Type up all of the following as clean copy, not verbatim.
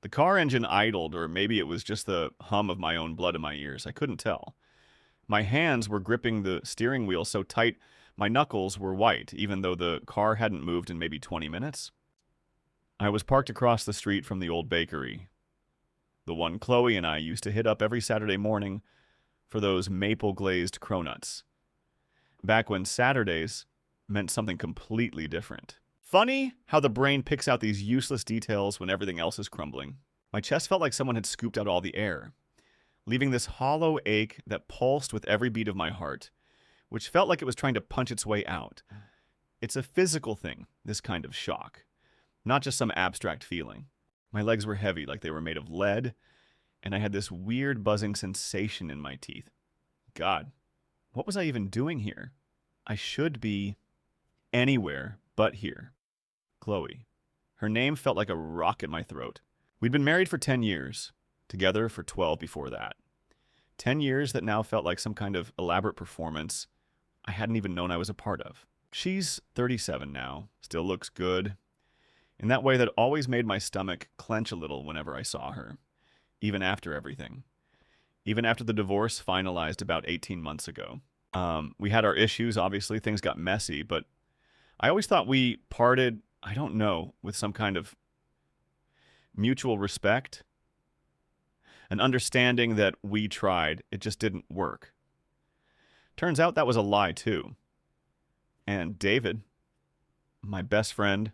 The car engine idled, or maybe it was just the hum of my own blood in my ears. I couldn't tell. My hands were gripping the steering wheel so tight my knuckles were white, even though the car hadn't moved in maybe 20 minutes. I was parked across the street from the old bakery, the one Chloe and I used to hit up every Saturday morning for those maple-glazed cronuts, back when Saturdays meant something completely different. Funny how the brain picks out these useless details when everything else is crumbling. My chest felt like someone had scooped out all the air, leaving this hollow ache that pulsed with every beat of my heart, which felt like it was trying to punch its way out. It's a physical thing, this kind of shock, not just some abstract feeling. My legs were heavy, like they were made of lead, and I had this weird buzzing sensation in my teeth. God, what was I even doing here? I should be anywhere but here. Chloe. Her name felt like a rock in my throat. We'd been married for 10 years, together for 12 before that. 10 years that now felt like some kind of elaborate performance I hadn't even known I was a part of. She's 37 now, still looks good, in that way that always made my stomach clench a little whenever I saw her, even after everything. Even after the divorce finalized about 18 months ago. We had our issues, obviously, things got messy, but I always thought we parted, I don't know, with some kind of mutual respect, an understanding that we tried, it just didn't work. Turns out that was a lie, too. And David, my best friend,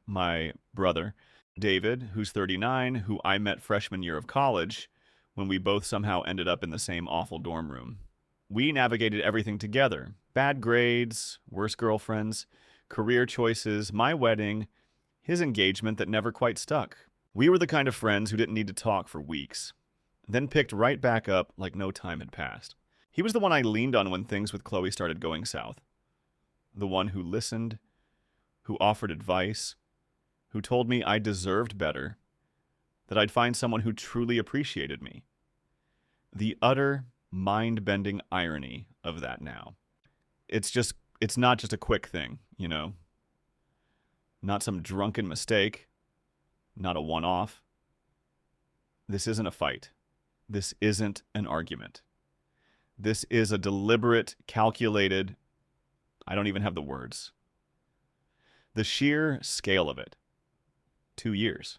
my brother, David, who's 39, who I met freshman year of college, when we both somehow ended up in the same awful dorm room. We navigated everything together. Bad grades, worse girlfriends, career choices, my wedding, his engagement that never quite stuck. We were the kind of friends who didn't need to talk for weeks, then picked right back up like no time had passed. He was the one I leaned on when things with Chloe started going south. The one who listened, who offered advice, who told me I deserved better, that I'd find someone who truly appreciated me. The utter, mind-bending irony of that now. It's not just a quick thing, you know? Not some drunken mistake, not a one-off. This isn't a fight. This isn't an argument. This is a deliberate, calculated, I don't even have the words. The sheer scale of it. 2 years.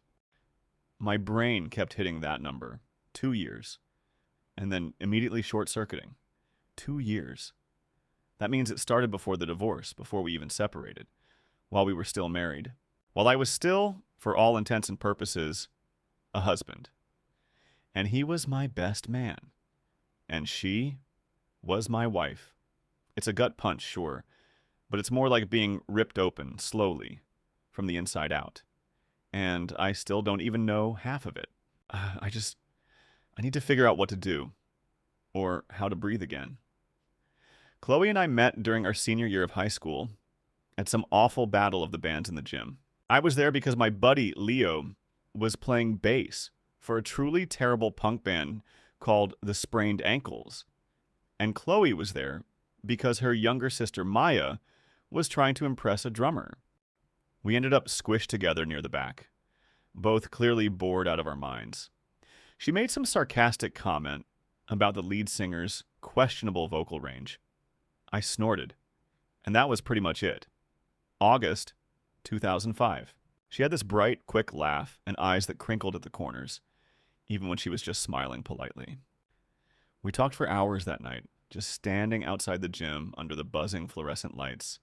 My brain kept hitting that number. 2 years. And then immediately short-circuiting. 2 years. That means it started before the divorce, before we even separated, while we were still married. While I was still, for all intents and purposes, a husband. And he was my best man. And she was my wife. It's a gut punch, sure, but it's more like being ripped open, slowly, from the inside out. And I still don't even know half of it. I need to figure out what to do, or how to breathe again. Chloe and I met during our senior year of high school at some awful battle of the bands in the gym. I was there because my buddy, Leo, was playing bass for a truly terrible punk band called The Sprained Ankles. And Chloe was there because her younger sister, Maya, was trying to impress a drummer. We ended up squished together near the back, both clearly bored out of our minds. She made some sarcastic comment about the lead singer's questionable vocal range. I snorted, and that was pretty much it. August 2005. She had this bright, quick laugh and eyes that crinkled at the corners, even when she was just smiling politely. We talked for hours that night, just standing outside the gym under the buzzing fluorescent lights,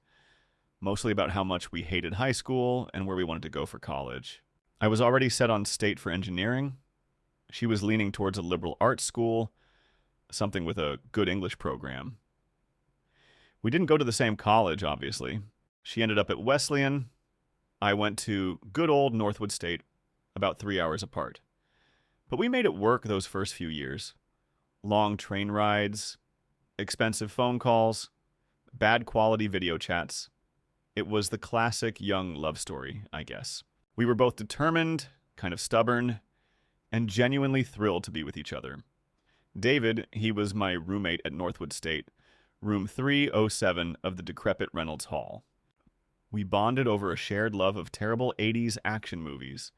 mostly about how much we hated high school and where we wanted to go for college. I was already set on state for engineering. She was leaning towards a liberal arts school, something with a good English program. We didn't go to the same college, obviously. She ended up at Wesleyan. I went to good old Northwood State, about 3 hours apart. But we made it work those first few years. Long train rides, expensive phone calls, bad quality video chats. It was the classic young love story, I guess. We were both determined, kind of stubborn, and genuinely thrilled to be with each other. David, he was my roommate at Northwood State, room 307 of the decrepit Reynolds Hall. We bonded over a shared love of terrible 80s action movies,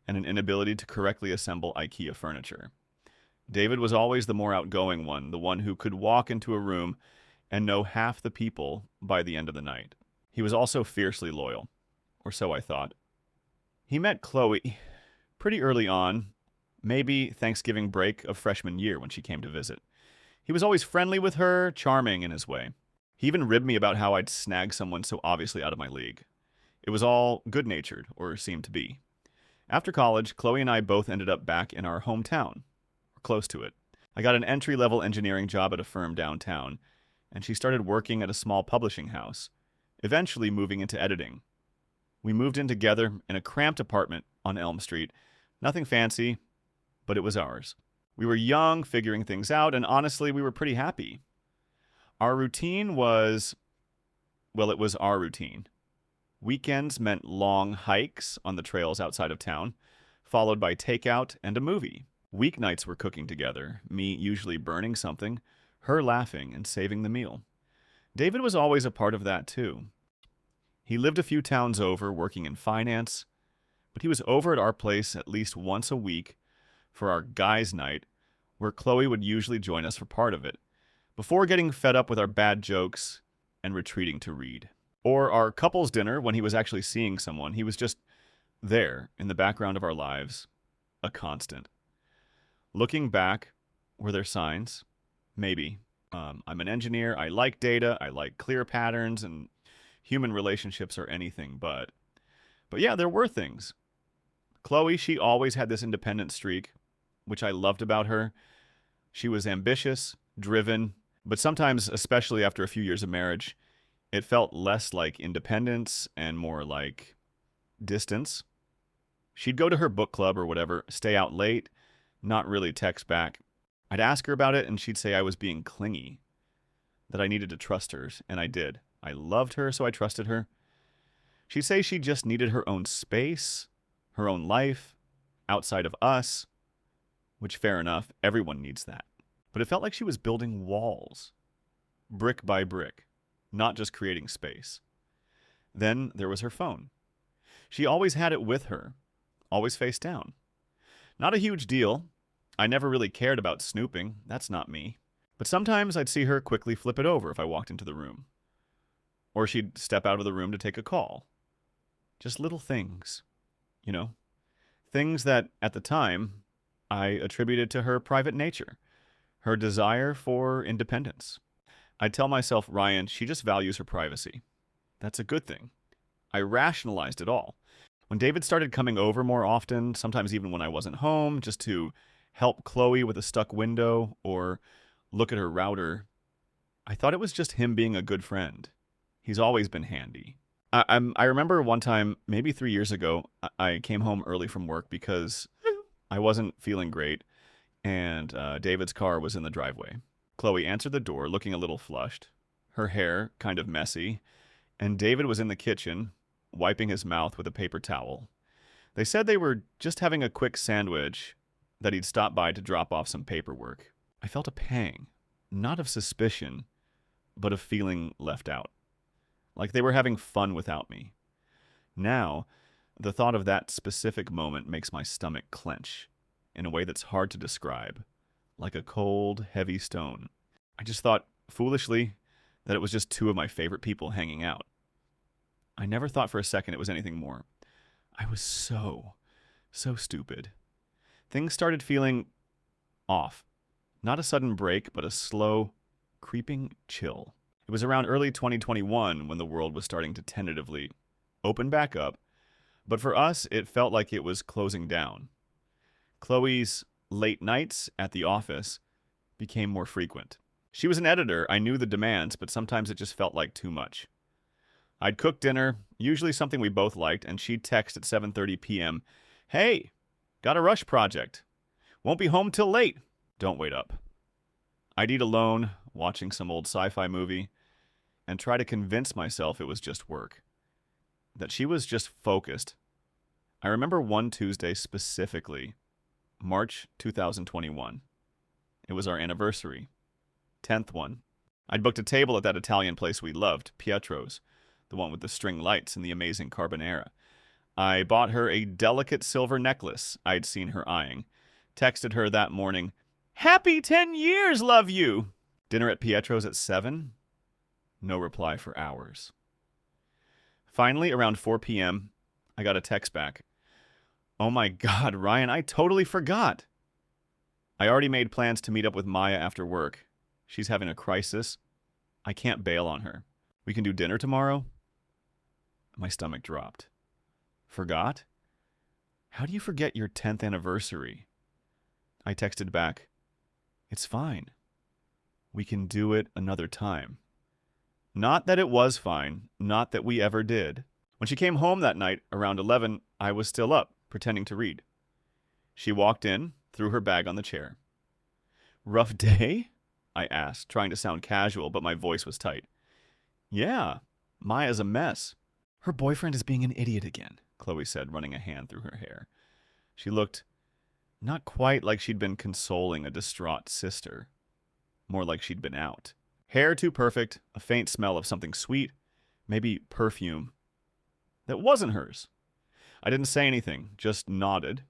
and an inability to correctly assemble IKEA furniture. David was always the more outgoing one, the one who could walk into a room and know half the people by the end of the night. He was also fiercely loyal, or so I thought. He met Chloe pretty early on, maybe Thanksgiving break of freshman year when she came to visit. He was always friendly with her, charming in his way. He even ribbed me about how I'd snag someone so obviously out of my league. It was all good-natured, or seemed to be. After college, Chloe and I both ended up back in our hometown, or close to it. I got an entry-level engineering job at a firm downtown, and she started working at a small publishing house, eventually moving into editing. We moved in together in a cramped apartment on Elm Street. Nothing fancy, but it was ours. We were young, figuring things out, and honestly, we were pretty happy. Our routine was, well, it was our routine. Weekends meant long hikes on the trails outside of town, followed by takeout and a movie. Weeknights were cooking together, me usually burning something, her laughing and saving the meal. David was always a part of that too. He lived a few towns over, working in finance, but he was over at our place at least once a week for our guys' night, where Chloe would usually join us for part of it, before getting fed up with our bad jokes and retreating to read. Or our couples dinner when he was actually seeing someone. He was just there in the background of our lives, a constant. Looking back, were there signs? Maybe. I'm an engineer. I like data. I like clear patterns, and human relationships are anything but. But yeah, there were things. Chloe, she always had this independent streak, which I loved about her. She was ambitious, driven, but sometimes, especially after a few years of marriage, it felt less like independence and more like distance. She'd go to her book club or whatever, stay out late, not really text back. I'd ask her about it, and she'd say I was being clingy, that I needed to trust her, and I did. I loved her, so I trusted her. She'd say she just needed her own space, her own life, outside of us, which, fair enough, everyone needs that. But it felt like she was building walls, brick by brick, not just creating space. Then there was her phone. She always had it with her, always face down. Not a huge deal. I never really cared about snooping. That's not me. But sometimes I'd see her quickly flip it over if I walked into the room. Or she'd step out of the room to take a call. Just little things, you know? Things that, at the time, I attributed to her private nature, her desire for independence. I'd tell myself, Ryan, she just values her privacy. That's a good thing. I rationalized it all. When David started coming over more often, sometimes even when I wasn't home, just to help Chloe with a stuck window or look at her router, I thought it was just him being a good friend. He's always been handy. I remember one time, maybe 3 years ago, I came home early from work because I wasn't feeling great, and David's car was in the driveway. Chloe answered the door, looking a little flushed, her hair kind of messy, and David was in the kitchen, wiping his mouth with a paper towel. They said they were just having a quick sandwich, that he'd stopped by to drop off some paperwork. I felt a pang, not of suspicion, but of feeling left out. Like they were having fun without me. Now, the thought of that specific moment makes my stomach clench in a way that's hard to describe, like a cold, heavy stone. I just thought, foolishly, that it was just two of my favorite people hanging out. I never thought for a second it was anything more. I was so stupid. Things started feeling off. Not a sudden break, but a slow, creeping chill. It was around early 2021 when the world was starting to tentatively open back up, but for us, it felt like it was closing down. Chloe's late nights at the office became more frequent. She was an editor. I knew the demands, but sometimes it just felt like too much. I'd cook dinner, usually something we both liked, and she'd text at 7:30 p.m., "Hey, got a rush project. Won't be home till late. Don't wait up." I'd eat alone, watching some old sci-fi movie, and try to convince myself it was just work, that she was just focused. I remember one Tuesday specifically, March 2021. It was our anniversary, 10th one. I'd booked a table at that Italian place we loved, Pietro's, the one with the string lights and the amazing carbonara. I bought her a delicate silver necklace I'd seen her eyeing. Texted her that morning, "Happy 10 years, love you!" Dinner at Pietro's at 7? No reply for hours. Finally, around 4 p.m., I got a text back. "Oh my God, Ryan, I totally forgot. I already made plans to meet up with Maya after work. She's having a crisis. I can't bail on her. We can do dinner tomorrow?" My stomach dropped. Forgot? How do you forget your 10th anniversary? I texted back, "It's fine. We can do it another time." Not that it was fine, not that we ever did. When she came home that night, around 11, I was still up, pretending to read. She walked in, threw her bag on the chair. "Rough day?" I asked, trying to sound casual, but my voice was tight. "Yeah, Maya's a mess. Her boyfriend is being an idiot again," Chloe said, running a hand through her hair. She looked not quite like she'd been consoling a distraught sister, more like she'd been out. Hair too perfect, a faint smell of something sweet, maybe perfume. That wasn't hers. I didn't say anything, just nodded.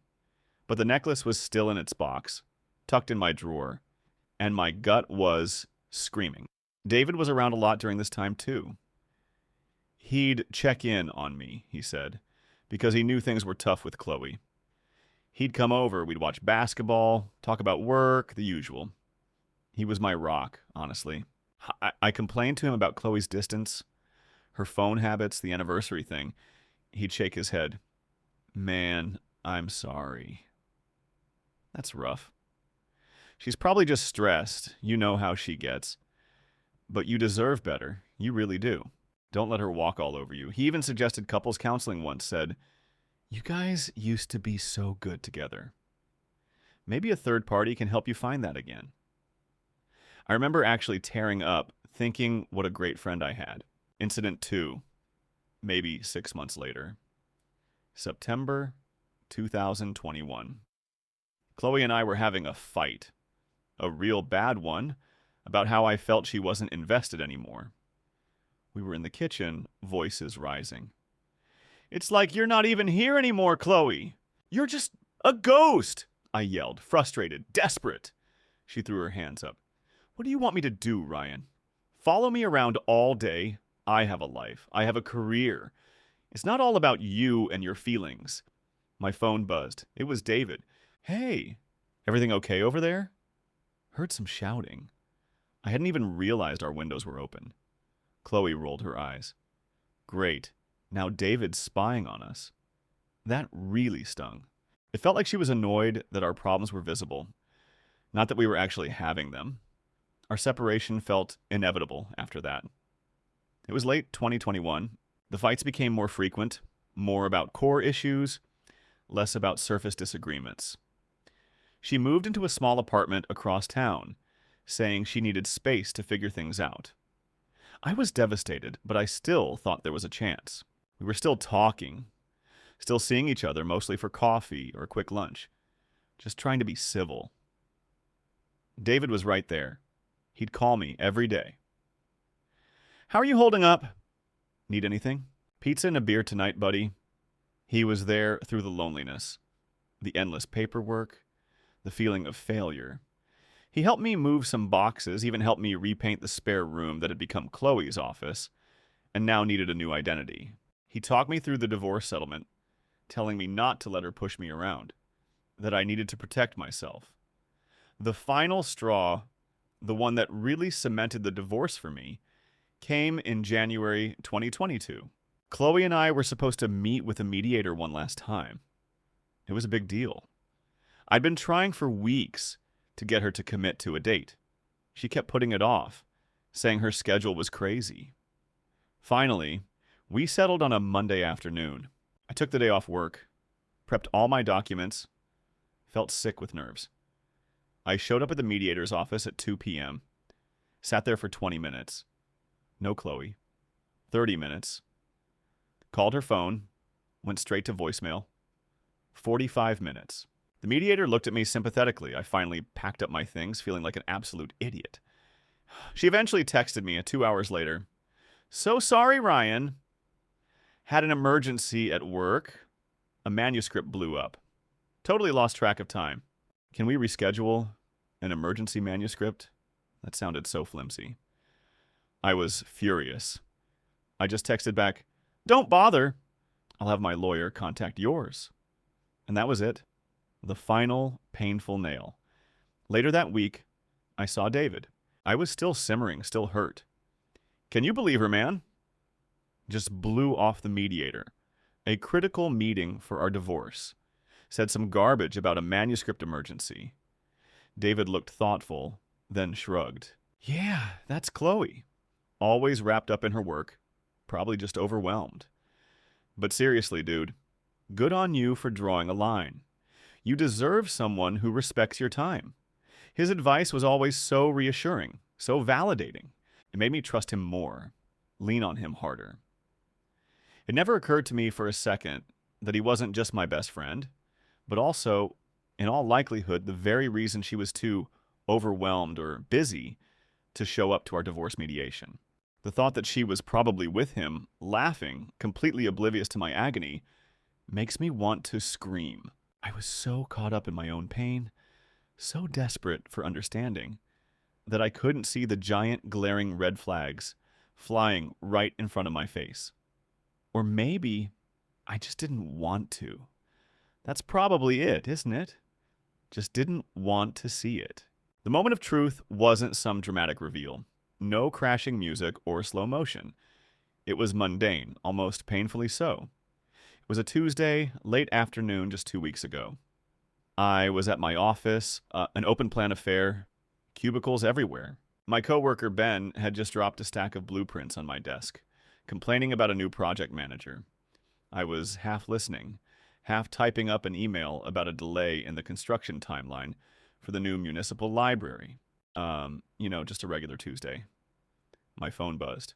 But the necklace was still in its box, tucked in my drawer, and my gut was screaming. David was around a lot during this time, too. He'd check in on me, he said, because he knew things were tough with Chloe. He'd come over, we'd watch basketball, talk about work, the usual. He was my rock, honestly. I complained to him about Chloe's distance, her phone habits, the anniversary thing. He'd shake his head. "Man, I'm sorry." That's rough. She's probably just stressed. You know how she gets. But you deserve better. You really do. Don't let her walk all over you. He even suggested couples counseling once, said, "You guys used to be so good together. Maybe a third party can help you find that again." I remember actually tearing up, thinking what a great friend I had. Incident 2, maybe 6 months later. September 2021. Chloe and I were having a fight. A real bad one, about how I felt she wasn't invested anymore. We were in the kitchen, voices rising. "It's like you're not even here anymore, Chloe. You're just a ghost," I yelled, frustrated, desperate. She threw her hands up. "What do you want me to do, Ryan? Follow me around all day? I have a life. I have a career. It's not all about you and your feelings." My phone buzzed. It was David. "Hey, everything okay over there?" Heard some shouting. I hadn't even realized our windows were open. Chloe rolled her eyes. Great. Now David's spying on us. That really stung. It felt like she was annoyed that our problems were visible, not that we were actually having them. Our separation felt inevitable after that. It was late 2021. The fights became more frequent, more about core issues, less about surface disagreements. She moved into a small apartment across town, saying she needed space to figure things out. I was devastated, but I still thought there was a chance. We were still talking, still seeing each other, mostly for coffee or a quick lunch, just trying to be civil. David was right there. He'd call me every day. "How are you holding up? Need anything? Pizza and a beer tonight, buddy?" He was there through the loneliness, the endless paperwork, the feeling of failure. He helped me move some boxes, even helped me repaint the spare room that had become Chloe's office, and now needed a new identity. He talked me through the divorce settlement, telling me not to let her push me around, that I needed to protect myself. The final straw, the one that really cemented the divorce for me, came in January 2022. Chloe and I were supposed to meet with a mediator one last time. It was a big deal. I'd been trying for weeks to get her to commit to a date. She kept putting it off, saying her schedule was crazy. Finally, we settled on a Monday afternoon. I took the day off work, prepped all my documents, felt sick with nerves. I showed up at the mediator's office at 2 p.m., sat there for 20 minutes. No Chloe. 30 minutes. Called her phone, went straight to voicemail. 45 minutes. The mediator looked at me sympathetically. I finally packed up my things, feeling like an absolute idiot. She eventually texted me 2 hours later. "So sorry, Ryan. Had an emergency at work. a manuscript blew up. Totally lost track of time. Can we reschedule an emergency manuscript? That sounded so flimsy. I was furious. I just texted back, "Don't bother. I'll have my lawyer contact yours." And that was it. The final painful nail. Later that week, I saw David. I was still simmering, still hurt. "Can you believe her, man?" Just blew off the mediator. A critical meeting for our divorce. Said some garbage about a manuscript emergency. David looked thoughtful, then shrugged. "Yeah, that's Chloe. Always wrapped up in her work. Probably just overwhelmed. But seriously, dude, good on you for drawing a line. You deserve someone who respects your time." His advice was always so reassuring, so validating. It made me trust him more, lean on him harder. It never occurred to me for a second that he wasn't just my best friend, but also, in all likelihood, the very reason she was too overwhelmed or busy to show up to our divorce mediation. The thought that she was probably with him, laughing, completely oblivious to my agony, makes me want to scream. I was so caught up in my own pain, so desperate for understanding, that I couldn't see the giant glaring red flags flying right in front of my face. Or maybe I just didn't want to. That's probably it, isn't it? Just didn't want to see it. The moment of truth wasn't some dramatic reveal. No crashing music or slow motion. It was mundane, almost painfully so. It was a Tuesday, late afternoon, just 2 weeks ago. I was at my office, an open plan affair, cubicles everywhere. My coworker Ben had just dropped a stack of blueprints on my desk, complaining about a new project manager. I was half listening, half typing up an email about a delay in the construction timeline for the new municipal library. Just a regular Tuesday. My phone buzzed.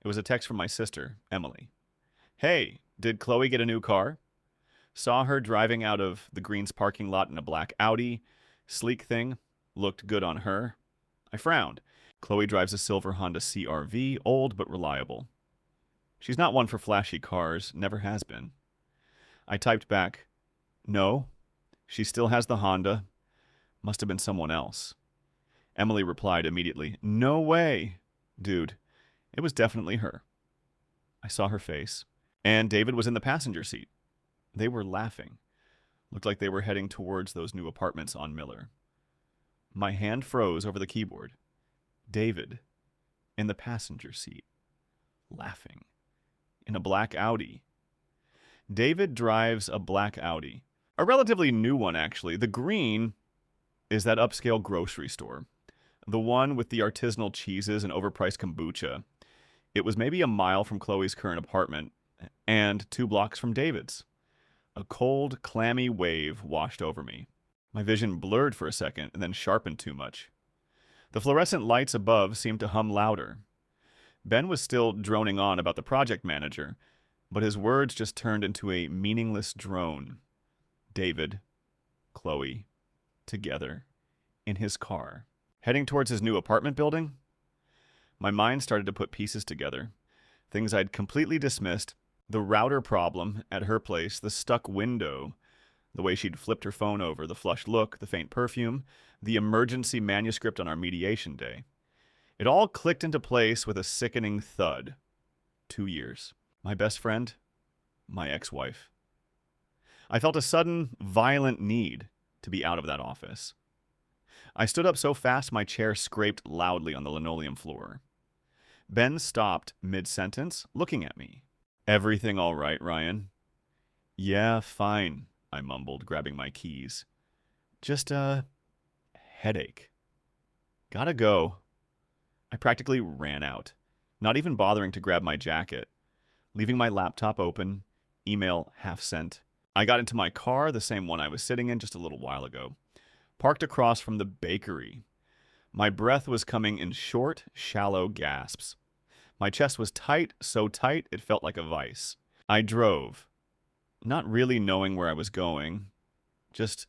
It was a text from my sister, Emily. "Hey, did Chloe get a new car? Saw her driving out of the Greens parking lot in a black Audi. Sleek thing. Looked good on her." I frowned. Chloe drives a silver Honda CR-V, old but reliable. She's not one for flashy cars, never has been. I typed back, "No, she still has the Honda. Must have been someone else." Emily replied immediately, "No way." Dude, it was definitely her. I saw her face, and David was in the passenger seat. They were laughing. Looked like they were heading towards those new apartments on Miller. My hand froze over the keyboard. David, in the passenger seat, laughing, in a black Audi. David drives a black Audi. A relatively new one, actually. The green is that upscale grocery store. The one with the artisanal cheeses and overpriced kombucha. It was maybe a mile from Chloe's current apartment and 2 blocks from David's. A cold, clammy wave washed over me. My vision blurred for a second and then sharpened too much. The fluorescent lights above seemed to hum louder. Ben was still droning on about the project manager, but his words just turned into a meaningless drone. David, Chloe, together, in his car, heading towards his new apartment building? My mind started to put pieces together. Things I'd completely dismissed. The router problem at her place, the stuck window, the way she'd flipped her phone over, the flushed look, the faint perfume, the emergency manuscript on our mediation day. It all clicked into place with a sickening thud. 2 years. My best friend, my ex-wife. I felt a sudden, violent need to be out of that office. I stood up so fast my chair scraped loudly on the linoleum floor. Ben stopped mid-sentence, looking at me. "Everything all right, Ryan?" "Yeah, fine," I mumbled, grabbing my keys. "Just a headache. Gotta go." I practically ran out, not even bothering to grab my jacket, leaving my laptop open, email half sent. I got into my car, the same one I was sitting in just a little while ago, parked across from the bakery. My breath was coming in short, shallow gasps. My chest was tight, so tight it felt like a vice. I drove, not really knowing where I was going, just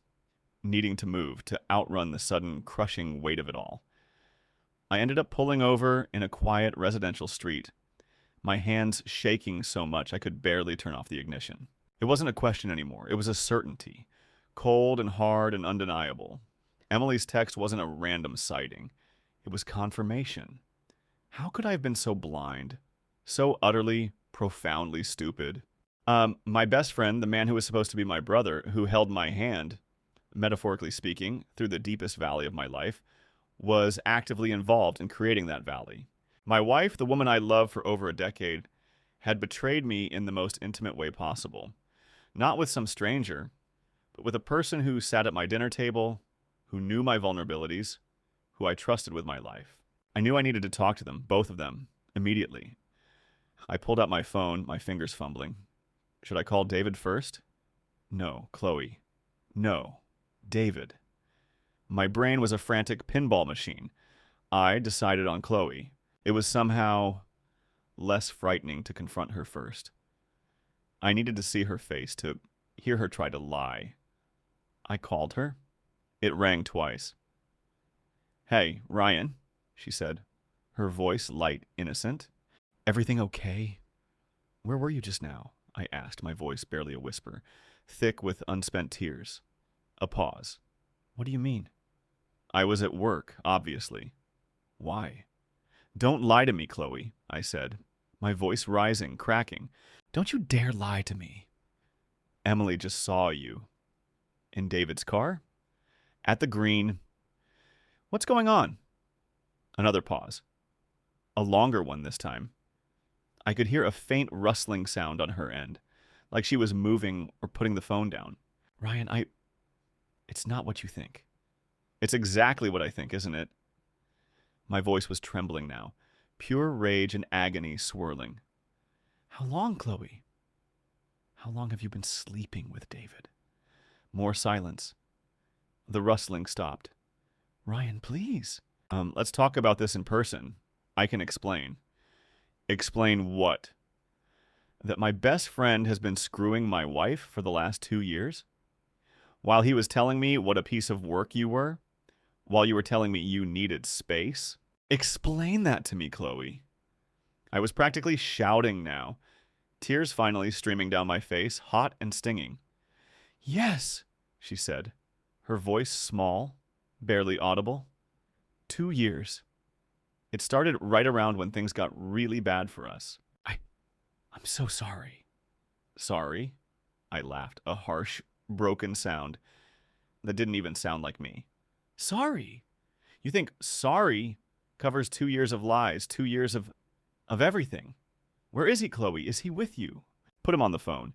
needing to move to outrun the sudden crushing weight of it all. I ended up pulling over in a quiet residential street, my hands shaking so much I could barely turn off the ignition. It wasn't a question anymore. It was a certainty. Cold and hard and undeniable. Emily's text wasn't a random sighting. It was confirmation. How could I have been so blind? So utterly, profoundly stupid? My best friend, the man who was supposed to be my brother, who held my hand, metaphorically speaking, through the deepest valley of my life, was actively involved in creating that valley. My wife, the woman I loved for over a decade, had betrayed me in the most intimate way possible. Not with some stranger, but with a person who sat at my dinner table, who knew my vulnerabilities, who I trusted with my life. I knew I needed to talk to them, both of them, immediately. I pulled out my phone, my fingers fumbling. Should I call David first? No, Chloe. No, David. My brain was a frantic pinball machine. I decided on Chloe. It was somehow less frightening to confront her first. I needed to see her face, to hear her try to lie. I called her. It rang twice. "Hey, Ryan," she said, her voice light, innocent. "Everything okay?" "Where were you just now?" I asked, my voice barely a whisper, thick with unspent tears. A pause. "What do you mean?" "I was at work, obviously." "Why?" "Don't lie to me, Chloe," I said, my voice rising, cracking. "Don't you dare lie to me." "Emily just saw you." "In David's car?" "At the green." "What's going on?" Another pause. A longer one this time. I could hear a faint rustling sound on her end, like she was moving or putting the phone down. "Ryan, it's not what you think." "It's exactly what I think, isn't it?" My voice was trembling now, pure rage and agony swirling. "How long, Chloe?" "How long have you been sleeping with David?" More silence. The rustling stopped. "Ryan, please." Let's talk about this in person. I can explain." "Explain what?" "That my best friend has been screwing my wife for the last 2 years. While he was telling me what a piece of work you were, while you were telling me you needed space. Explain that to me, Chloe." I was practically shouting now, tears finally streaming down my face, hot and stinging. "Yes," she said, her voice small, barely audible. 2 years. It started right around when things got really bad for us. I'm so sorry." "Sorry?" I laughed, a harsh, broken sound that didn't even sound like me. "Sorry? You think sorry covers 2 years of lies, 2 years of everything? Where is he, Chloe? Is he with you?" "Put him on the phone."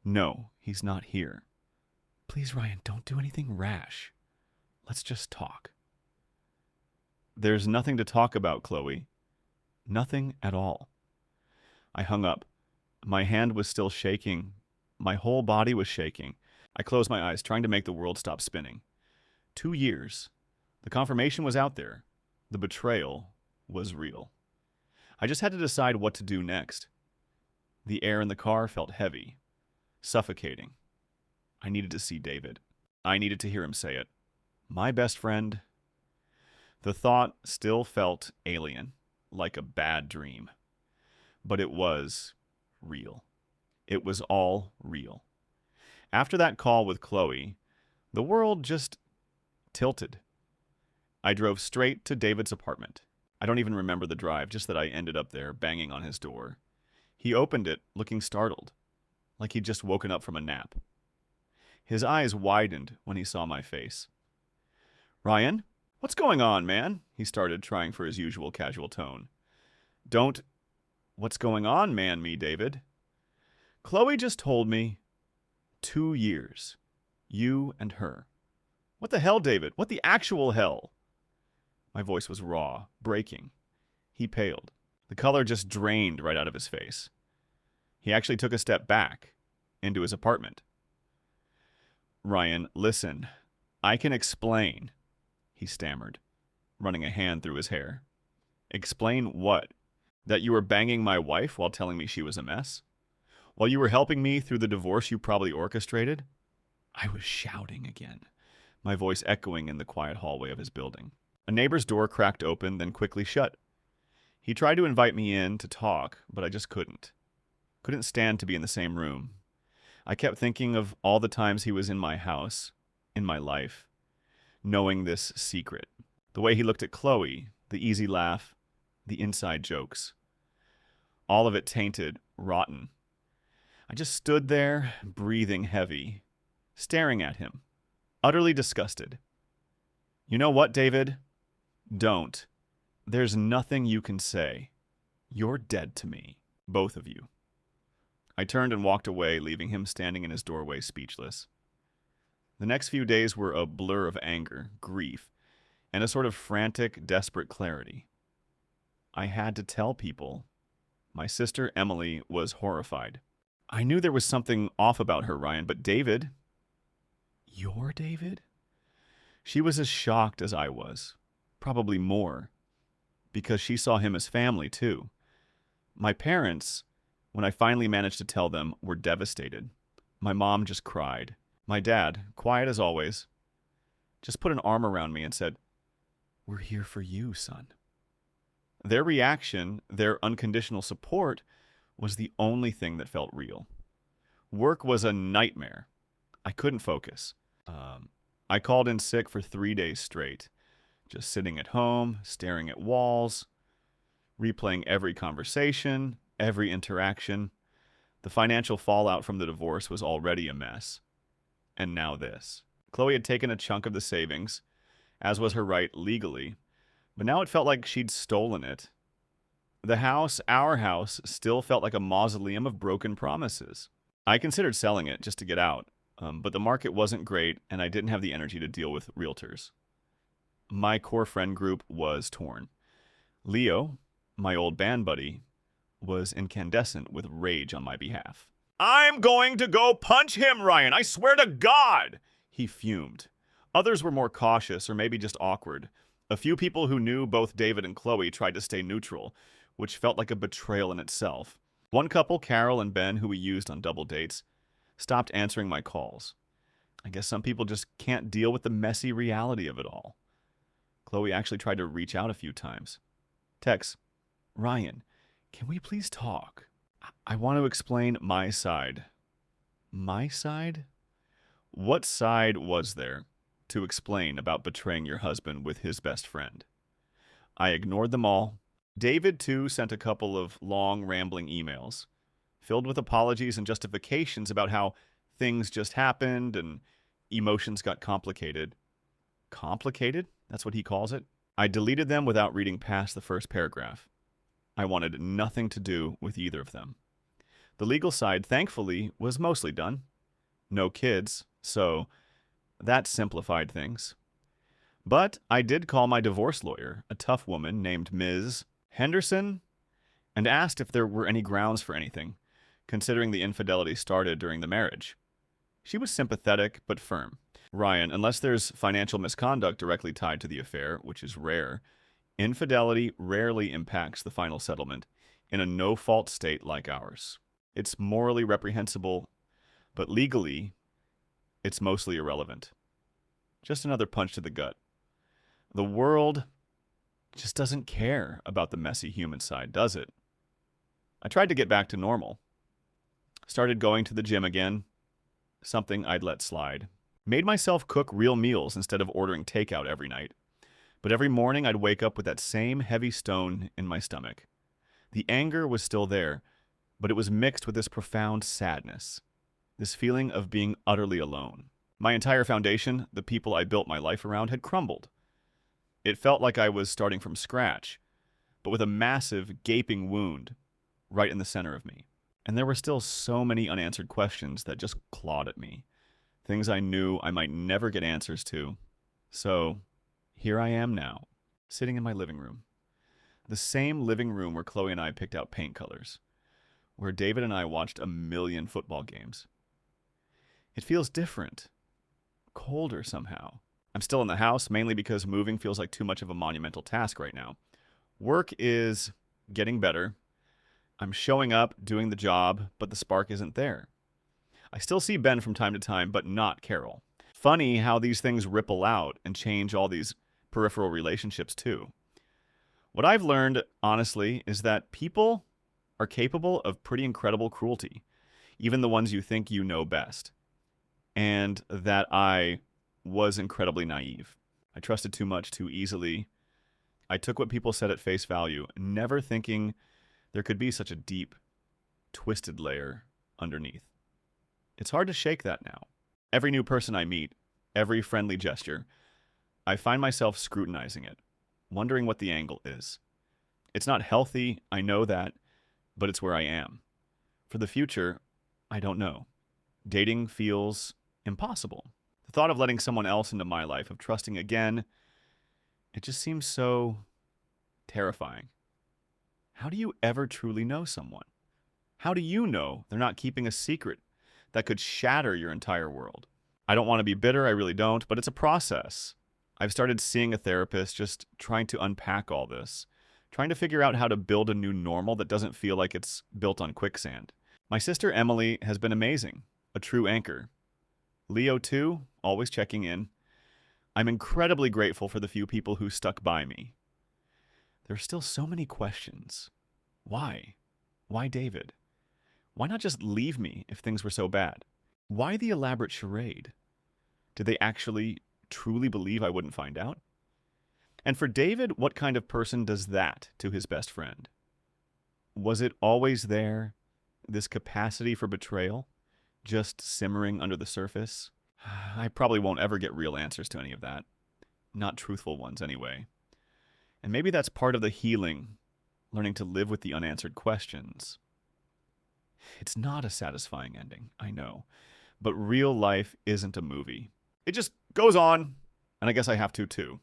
"No, he's not here." "Please, Ryan, don't do anything rash. Let's just talk." "There's nothing to talk about, Chloe. Nothing at all." I hung up. My hand was still shaking. My whole body was shaking. I closed my eyes, trying to make the world stop spinning. 2 years. The confirmation was out there. The betrayal was real. I just had to decide what to do next. The air in the car felt heavy, suffocating. I needed to see David. I needed to hear him say it. My best friend. The thought still felt alien, like a bad dream. But it was real. It was all real. After that call with Chloe, the world just tilted. I drove straight to David's apartment. I don't even remember the drive, just that I ended up there, banging on his door. He opened it, looking startled, like he'd just woken up from a nap. His eyes widened when he saw my face. "Ryan, what's going on, man?" he started, trying for his usual casual tone. "Don't... What's going on, man, me, David?" "Chloe just told me 2 years. You and her." "What the hell, David? What the actual hell?" My voice was raw, breaking. He paled. The color just drained right out of his face. He actually took a step back, into his apartment. "Ryan, listen. I can explain," he stammered, running a hand through his hair. "Explain what? That you were banging my wife while telling me she was a mess? While you were helping me through the divorce you probably orchestrated?" I was shouting again, my voice echoing in the quiet hallway of his building. A neighbor's door cracked open, then quickly shut. He tried to invite me in to talk, but I just couldn't. Couldn't stand to be in the same room. I kept thinking of all the times he was in my house, in my life, knowing this secret. The way he looked at Chloe, the easy laugh, the inside jokes. All of it tainted, rotten. I just stood there, breathing heavy, staring at him, utterly disgusted. You know what, David? Don't. There's nothing you can say. You're dead to me, both of you. I turned and walked away, leaving him standing in his doorway, speechless. The next few days were a blur of anger, grief, and a sort of frantic, desperate clarity. I had to tell people. My sister, Emily, was horrified. I knew there was something off about her, Ryan, but David... Your David? She was as shocked as I was. Probably more. Because she saw him as family, too. My parents, when I finally managed to tell them, were devastated. My mom just cried. My dad, quiet as always, just put an arm around me and said, "We're here for you, son." Their reaction, their unconditional support, was the only thing that felt real. Work was a nightmare. I couldn't focus. I called in sick for 3 days straight, just sitting at home, staring at walls, replaying every conversation, every interaction. The financial fallout from the divorce was already a mess. And now this. Chloe had taken a chunk of the savings, as was her right legally, but now it felt like she'd stolen it. The house, our house, still felt like a mausoleum of broken promises. I considered selling it just to get out, but the market wasn't great, and I didn't have the energy to deal with realtors. My core friend group was torn. Leo, my old band buddy, was incandescent with rage on my behalf. "I'm going to go punch him, Ryan! I swear to God!" He fumed. Others were more cautious, or maybe just awkward. A few people who knew both David and Chloe tried to stay neutral, which felt like a betrayal in itself. One couple, Carol and Ben, who we used on double dates, stopped answering my calls. I guess some people just can't deal with the messy reality of it all. Chloe actually tried to reach out a few times. Text, "Ryan, can we please talk? I want to explain my side." My side? What side was there to explain about betraying your husband with his best friend? I ignored them all. David, too, sent a couple of long, rambling emails, filled with apologies and justifications about how things just happened and emotions got complicated. Complicated? That's what he calls it. I deleted them without reading past the first paragraph. I wanted nothing to do with either of them. The legal side, thankfully, was mostly done. No kids, so that simplified things. But I did call my divorce lawyer, a tough woman named Ms. Henderson, and asked if there were any grounds for anything, considering the infidelity started during the marriage. She was sympathetic but firm. "Ryan, unless there's financial misconduct directly tied to the affair, which is rare, infidelity rarely impacts the final settlement in a no-fault state like ours. It's morally reprehensible, but legally, it's mostly irrelevant." Just another punch to the gut. The world just doesn't care about the messy human side, does it? I tried to get back to normal. Started going to the gym again, something I'd let slide. Made myself cook real meals instead of ordering takeout every night. But every morning I'd wake up with that same heavy stone in my stomach. The anger was still there, but it was mixed with this profound sadness, this feeling of being utterly alone. My entire foundation, the people I built my life around, had crumbled. It felt like I was starting from scratch, but with a massive, gaping wound right in the center of me. And there were still so many unanswered questions that just clawed at me. Things I knew I might never get answers to. So, here I am now, sitting in my living room. The same living room where Chloe and I picked out paint colors, where David and I watched 1,000,000 football games. It feels different, colder somehow. I'm still in the house, mainly because moving feels like too much of a monumental task right now. Work is getting better. I'm showing up, doing the job, but the spark isn't there. I still see Ben from time to time, but not Carol. Funny how these things ripple out and change all these peripheral relationships too. What I've learned, honestly, is that people are capable of pretty incredible cruelty. even the ones you think you know best. And that I was incredibly naive. I trusted too much too easily. I took what people said at face value, never thinking there could be such a deep, twisted layer underneath. It's hard to shake that now. Every new person I meet, every friendly gesture, I find myself scrutinizing it, wondering what the angle is. It's not healthy, I know that, but it's where I am. For the future, I don't know. Dating feels impossible. The thought of letting someone else into my life, of trusting again, it just seems so terrifying. How do you ever truly know someone? How do you know they're not keeping a secret that could shatter your entire world? I don't want to be bitter, I really don't, but it's a process. I've started seeing a therapist, just trying to unpack all this, trying to figure out how to build a new normal that doesn't feel like it's built on quicksand. My sister Emily has been amazing, a true anchor. Leo too, always checking in. I'm incredibly grateful for the few people who stuck by me. There are still so many questions. Why? Why David? Why not just leave me if things were so bad? Why the elaborate charade? Did they actually, truly believe I wouldn't find out? And for David, what kind of person does that to his best friend? Was it always there, this capacity for betrayal, just simmering under the surface? I probably won't ever get real answers to any of that. Not truthful ones, anyway. And maybe that's part of the healing, learning to live with the unanswered questions. It's not a satisfying ending, I know. But real life isn't a movie. It just goes on, and I guess I have to too.